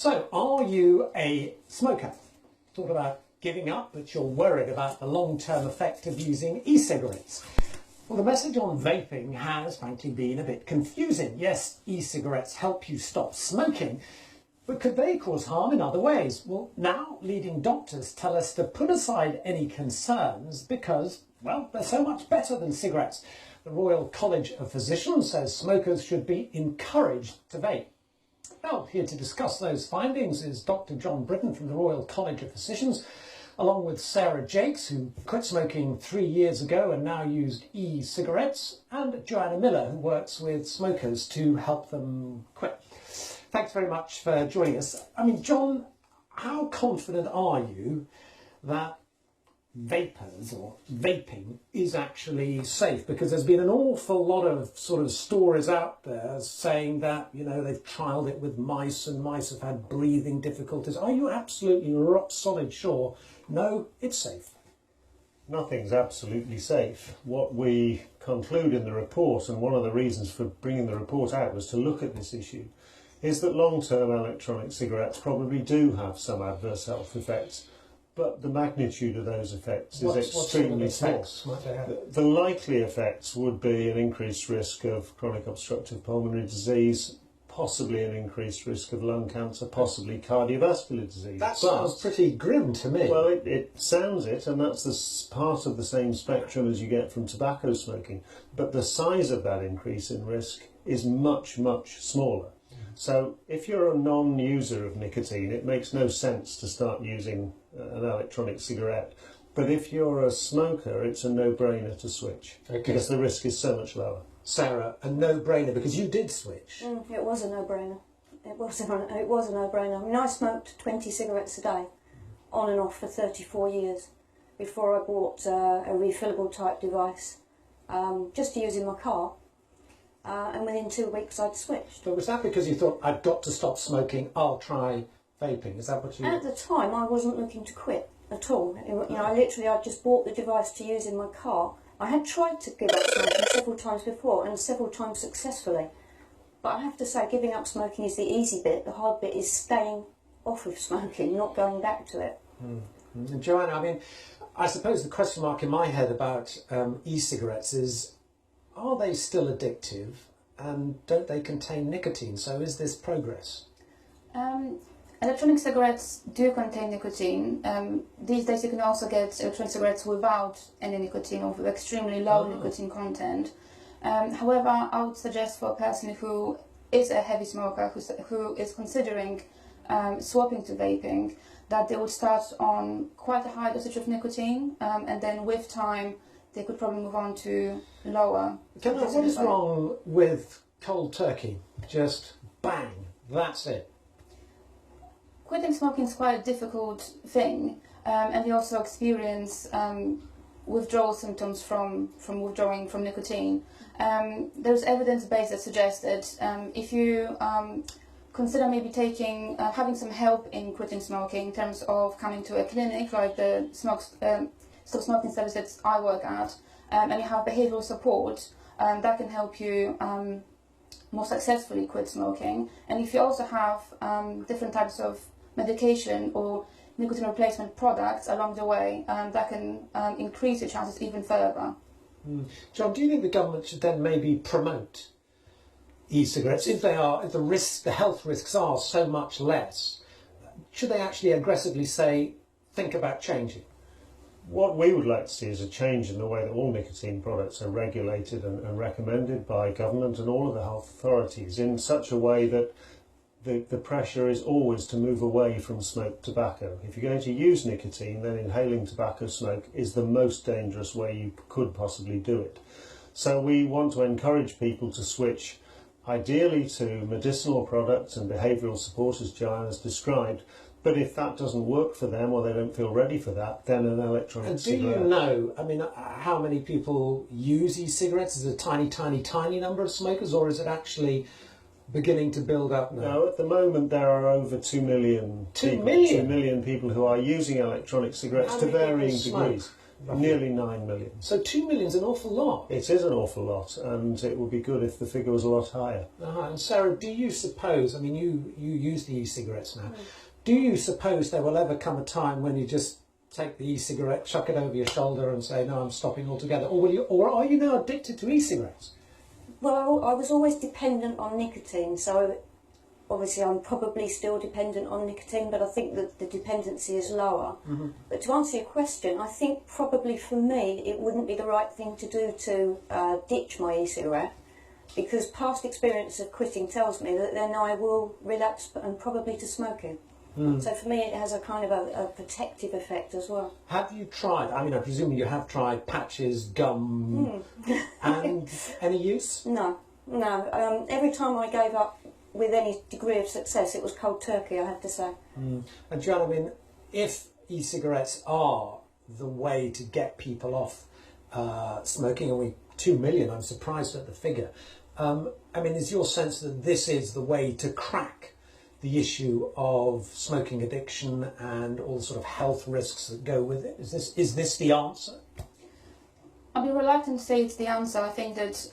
So, are you a smoker? Thought about giving up, but you're worried about the long-term effect of using e-cigarettes? Well, the message on vaping has, frankly, been a bit confusing. Yes, e-cigarettes help you stop smoking, but could they cause harm in other ways? Well, now leading doctors tell us to put aside any concerns because, well, they're so much better than cigarettes. The Royal College of Physicians says smokers should be encouraged to vape. Well, here to discuss those findings is Dr. John Britton from the Royal College of Physicians, along with Sarah Jakes, who quit smoking 3 years ago and now used e-cigarettes, and Joanna Miller, who works with smokers to help them quit. Thanks very much for joining us. I mean, John, how confident are you that vapors or vaping is actually safe? Because there's been an awful lot of sort of stories out there saying that, you know, they've trialled it with mice and mice have had breathing difficulties. Are you absolutely rock solid sure, no, it's safe? Nothing's absolutely safe. What we conclude in the report, and one of the reasons for bringing the report out was to look at this issue, is that long-term electronic cigarettes probably do have some adverse health effects. But the magnitude of those effects is extremely small. The likely effects would be an increased risk of chronic obstructive pulmonary disease, possibly an increased risk of lung cancer, possibly cardiovascular disease. That sounds pretty grim to me. Well, it sounds it, and that's part of the same spectrum as you get from tobacco smoking. But the size of that increase in risk is much, much smaller. So if you're a non-user of nicotine, it makes no sense to start using an electronic cigarette. But if you're a smoker, it's a no-brainer to switch, because the risk is so much lower. Sarah, a no-brainer, because you did switch. It was a no-brainer. It was a no-brainer. I mean, I smoked 20 cigarettes a day, on and off for 34 years, before I bought a refillable type device, just to use in my car. And within 2 weeks I'd switched. But was that because you thought, I've got to stop smoking, I'll try vaping? Is that what you... At the time I wasn't looking to quit at all. You know, I'd just bought the device to use in my car. I had tried to give up smoking several times before, and several times successfully. But I have to say, giving up smoking is the easy bit. The hard bit is staying off of smoking, not going back to it. And Joanna, I mean, I suppose the question mark in my head about e-cigarettes is, are they still addictive, and don't they contain nicotine? So is this progress? Electronic cigarettes do contain nicotine. These days you can also get electronic cigarettes without any nicotine or with extremely low nicotine content. However, I would suggest for a person who is a heavy smoker, who is considering swapping to vaping, that they would start on quite a high dosage of nicotine, and then with time they could probably move on to lower. What is wrong with cold turkey? Just bang, that's it. Quitting smoking is quite a difficult thing, and you also experience withdrawal symptoms from withdrawing from nicotine. There's evidence base that suggests that if you consider maybe having some help in quitting smoking in terms of coming to a clinic like the Stop Smoking service that I work at, and you have behavioural support, that can help you more successfully quit smoking. And if you also have different types of medication or nicotine replacement products along the way, that can increase your chances even further. John, do you think the government should then maybe promote e-cigarettes if the health risks are so much less? Should they actually aggressively say, think about changing? What we would like to see is a change in the way that all nicotine products are regulated and recommended by government and all of the health authorities in such a way that the pressure is always to move away from smoked tobacco. If you're going to use nicotine, then inhaling tobacco smoke is the most dangerous way you could possibly do it. So we want to encourage people to switch ideally to medicinal products and behavioural support, as Joanne has described. But if that doesn't work for them, or they don't feel ready for that, then an electronic cigarette. Do you know, I mean, how many people use e-cigarettes? Is it a tiny, tiny, tiny number of smokers, or is it actually beginning to build up now? No, at the moment there are over 2 million 2 people, million? 2 million people who are using electronic cigarettes to varying degrees. Nearly 9 million. So 2 million is an awful lot. It is an awful lot, and it would be good if the figure was a lot higher. And Sarah, do you suppose, I mean, you use the e-cigarettes now, do you suppose there will ever come a time when you just take the e-cigarette, chuck it over your shoulder and say, no, I'm stopping altogether? Or are you now addicted to e-cigarettes? Well, I was always dependent on nicotine, so obviously I'm probably still dependent on nicotine, but I think that the dependency is lower. But to answer your question, I think probably for me it wouldn't be the right thing to do to ditch my e-cigarette, because past experience of quitting tells me that then I will relapse and probably to smoking. So for me it has a kind of a protective effect as well. Have you tried, I mean, I presume you have tried patches, gum, and any use? No. Every time I gave up with any degree of success, it was cold turkey, I have to say. And Joanne, I mean, if e-cigarettes are the way to get people off smoking, and 2 million, I'm surprised at the figure. I mean, is your sense that this is the way to crack the issue of smoking addiction and all the sort of health risks that go with it? Is this the answer? I'll be reluctant to say it's the answer. I think that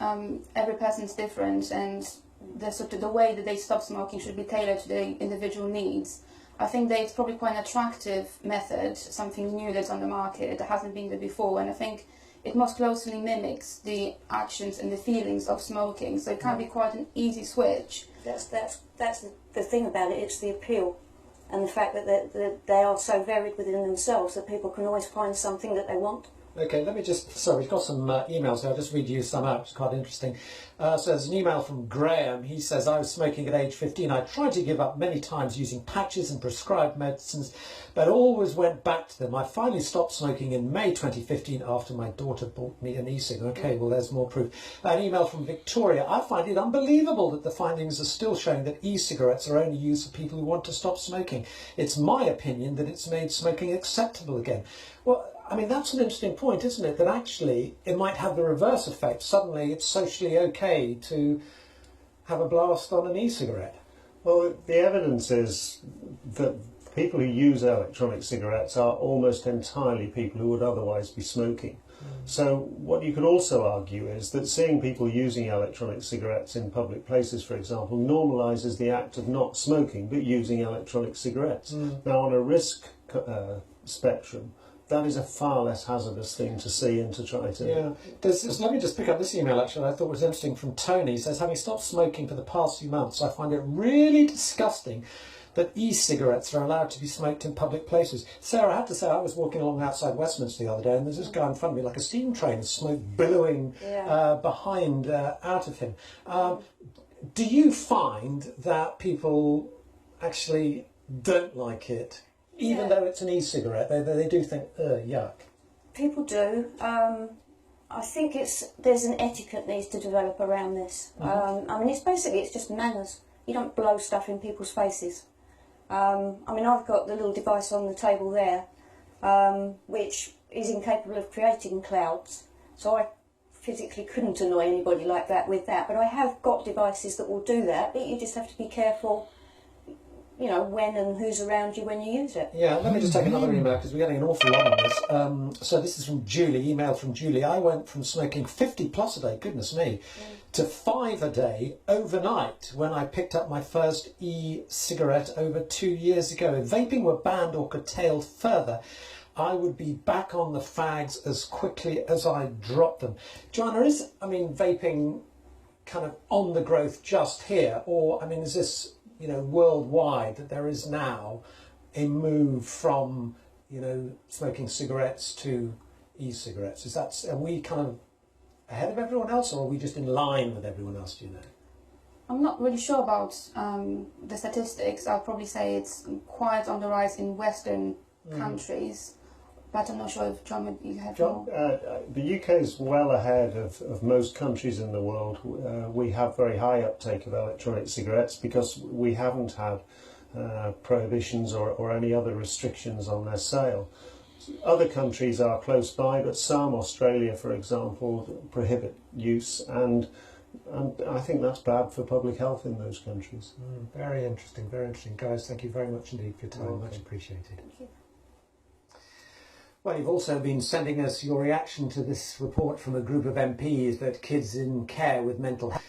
every person's different, and the way that they stop smoking should be tailored to their individual needs. I think that it's probably quite an attractive method, something new that's on the market that hasn't been there before, and I think it most closely mimics the actions and the feelings of smoking, so it can be quite an easy switch. That's the thing about it, it's the appeal and the fact that they are so varied within themselves that people can always find something that they want. Okay, let me just, sorry, we've got some emails here. I'll just read you some out, it's quite interesting. So there's an email from Graham. He says, I was smoking at age 15. I tried to give up many times using patches and prescribed medicines, but always went back to them. I finally stopped smoking in May 2015 after my daughter bought me an e-cig. Okay, well, there's more proof. An email from Victoria. I find it unbelievable that the findings are still showing that e-cigarettes are only used for people who want to stop smoking. It's my opinion that it's made smoking acceptable again. Well, I mean, that's an interesting point, isn't it? That actually it might have the reverse effect. Suddenly it's socially okay to have a blast on an e-cigarette. Well, the evidence is that people who use electronic cigarettes are almost entirely people who would otherwise be smoking. So what you could also argue is that seeing people using electronic cigarettes in public places, for example, normalises the act of not smoking but using electronic cigarettes. Now, on a risk spectrum, that is a far less hazardous thing to see and to try to... Yeah. Let me just pick up this email, actually, I thought was interesting, from Tony. He says, having stopped smoking for the past few months, I find it really disgusting that e-cigarettes are allowed to be smoked in public places. Sarah, I have to say, I was walking along outside Westminster the other day, and there's this guy in front of me, like a steam train, smoke billowing behind, out of him. Do you find that people actually don't like it? Even though it's an e-cigarette, they do think, yuck. People do. I think there's an etiquette needs to develop around this. I mean, it's just manners. You don't blow stuff in people's faces. I mean, I've got the little device on the table there, which is incapable of creating clouds. So I physically couldn't annoy anybody like that with that. But I have got devices that will do that, but you just have to be careful, you know, when and who's around you when you use it. Yeah, let me just take another email because we're getting an awful lot on this. So this is from Julie, email from Julie. I went from smoking 50 plus a day, goodness me, to 5 a day overnight when I picked up my first e-cigarette over 2 years ago. If vaping were banned or curtailed further, I would be back on the fags as quickly as I dropped them. Joanna, is, I mean, vaping kind of on the growth just here, or, I mean, is this, you know, worldwide, that there is now a move from, you know, smoking cigarettes to e-cigarettes? Are we kind of ahead of everyone else, or are we just in line with everyone else, do you know? I'm not really sure about the statistics. I'll probably say it's quite on the rise in Western countries, but I'm not sure if John, you have more. The UK is well ahead of most countries in the world. We have very high uptake of electronic cigarettes because we haven't had prohibitions or any other restrictions on their sale. Other countries are close by, but some, Australia for example, prohibit use, and I think that's bad for public health in those countries. Very interesting, guys. Thank you very much indeed for your time. Much appreciated. Thank you. Well, you've also been sending us your reaction to this report from a group of MPs that kids in care with mental health